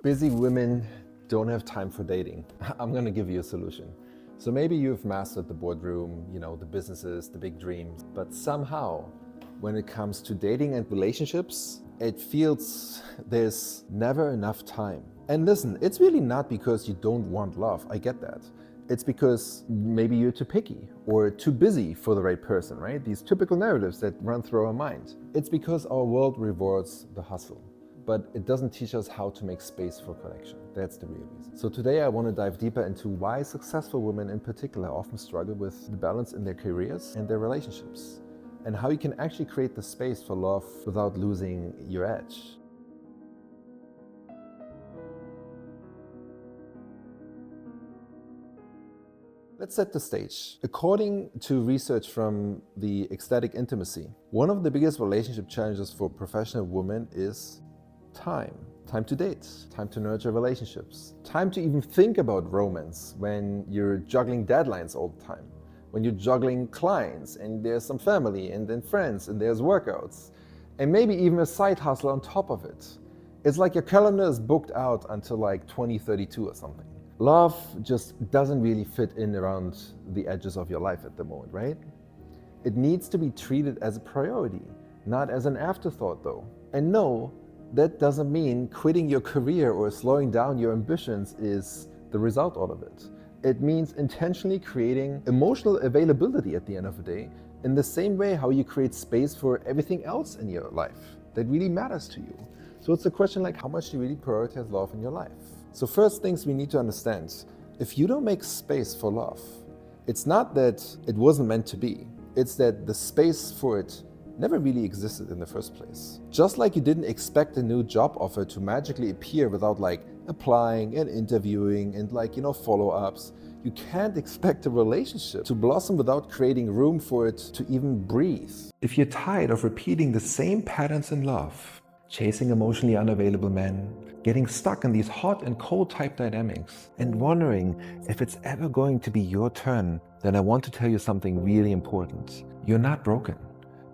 Busy women don't have time for dating. I'm gonna give you a solution. So maybe you've mastered the boardroom, the businesses, the big dreams, but somehow when it comes to dating and relationships, it feels there's never enough time. And listen, it's really not because you don't want love, I get that. It's because maybe you're too picky or too busy for the right person, right? These typical narratives that run through our mind. It's because our world rewards the hustle, but it doesn't teach us how to make space for connection. That's the real reason. So today I want to dive deeper into why successful women in particular often struggle with the balance in their careers and their relationships, and how you can actually create the space for love without losing your edge. Let's set the stage. According to research from the Ecstatic Intimacy, one of the biggest relationship challenges for professional women is time. Time to date, time to nurture relationships, time to even think about romance when you're juggling deadlines all the time, when you're juggling clients and there's some family and then friends and there's workouts, and maybe even a side hustle on top of it. It's like your calendar is booked out until like 2032 or something. Love just doesn't really fit in around the edges of your life at the moment, right? It needs to be treated as a priority, not as an afterthought though. And no, that doesn't mean quitting your career or slowing down your ambitions is the result out of it. It means intentionally creating emotional availability at the end of the day, in the same way how you create space for everything else in your life that really matters to you. So it's a question like, how much do you really prioritize love in your life? So first things we need to understand, if you don't make space for love, it's not that it wasn't meant to be, it's that the space for it never really existed in the first place. Just like you didn't expect a new job offer to magically appear without applying and interviewing and follow-ups, you can't expect a relationship to blossom without creating room for it to even breathe. If you're tired of repeating the same patterns in love, chasing emotionally unavailable men, getting stuck in these hot and cold type dynamics, and wondering if it's ever going to be your turn, then I want to tell you something really important. You're not broken.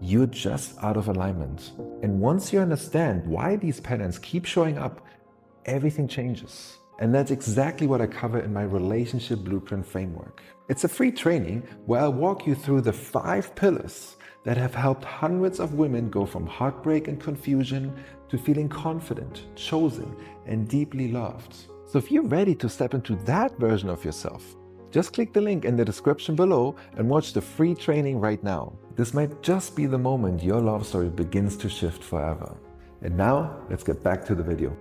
You're just out of alignment. And once you understand why these patterns keep showing up, everything changes. And that's exactly what I cover in my Relationship Blueprint framework. It's a free training where I'll walk you through the 5 pillars that have helped hundreds of women go from heartbreak and confusion to feeling confident, chosen, and deeply loved. So if you're ready to step into that version of yourself, just click the link in the description below and watch the free training right now. This might just be the moment your love story begins to shift forever. And now, let's get back to the video.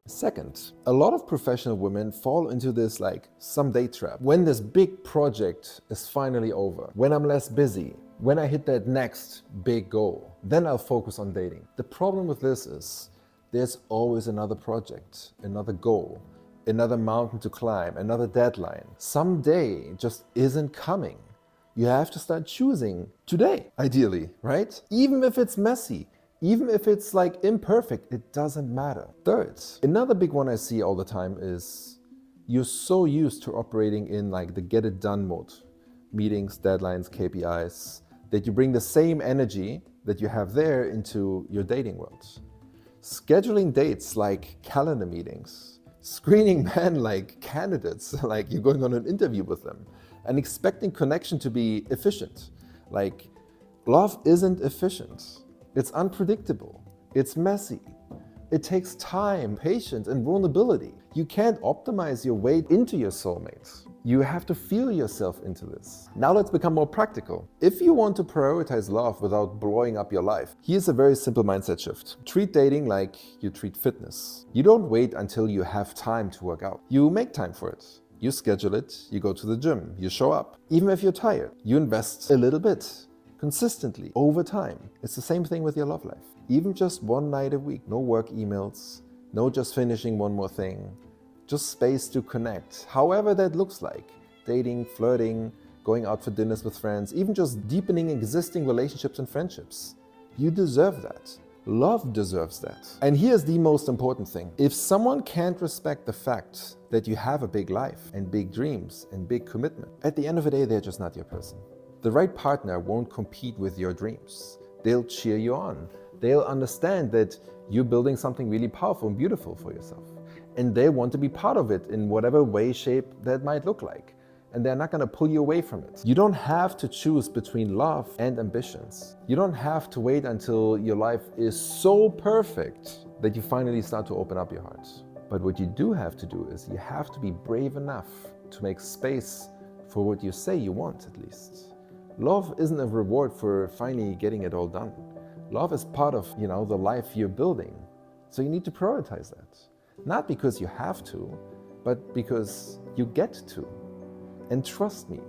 Second, a lot of professional women fall into this someday trap. When this big project is finally over, when I'm less busy, when I hit that next big goal, then I'll focus on dating. The problem with this is there's always another project, another goal, another mountain to climb, another deadline. Someday just isn't coming. You have to start choosing today, ideally, right? Even if it's messy, even if it's imperfect, it doesn't matter. Third, another big one I see all the time is you're so used to operating in the get it done mode, meetings, deadlines, KPIs, that you bring the same energy that you have there into your dating world. Scheduling dates like calendar meetings, screening men like candidates, like you're going on an interview with them, and expecting connection to be efficient. Love isn't efficient. It's unpredictable. It's messy. It takes time, patience, and vulnerability. You can't optimize your way into your soulmate. You have to feel yourself into this. Now let's become more practical. If you want to prioritize love without blowing up your life, here's a very simple mindset shift. Treat dating like you treat fitness. You don't wait until you have time to work out. You make time for it. You schedule it, you go to the gym, you show up. Even if you're tired, you invest a little bit, consistently, over time. It's the same thing with your love life. Even just one night a week, no work emails, no just finishing one more thing, just space to connect, however that looks like. Dating, flirting, going out for dinners with friends, even just deepening existing relationships and friendships. You deserve that. Love deserves that. And here's the most important thing. If someone can't respect the fact that you have a big life and big dreams and big commitment, at the end of the day, they're just not your person. The right partner won't compete with your dreams. They'll cheer you on. They'll understand that you're building something really powerful and beautiful for yourself. and they want to be part of it in whatever way, shape that might look like. And they're not going to pull you away from it. You don't have to choose between love and ambitions. You don't have to wait until your life is so perfect that you finally start to open up your heart. But what you do have to do is you have to be brave enough to make space for what you say you want, at least. Love isn't a reward for finally getting it all done. Love is part of, the life you're building. So you need to prioritize that. Not because you have to, but because you get to. And trust me,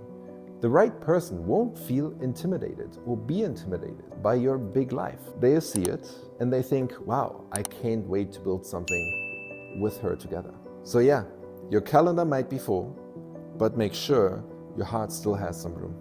the right person won't feel intimidated or be intimidated by your big life. They see it and they think, wow, I can't wait to build something with her together. So yeah, your calendar might be full, but make sure your heart still has some room.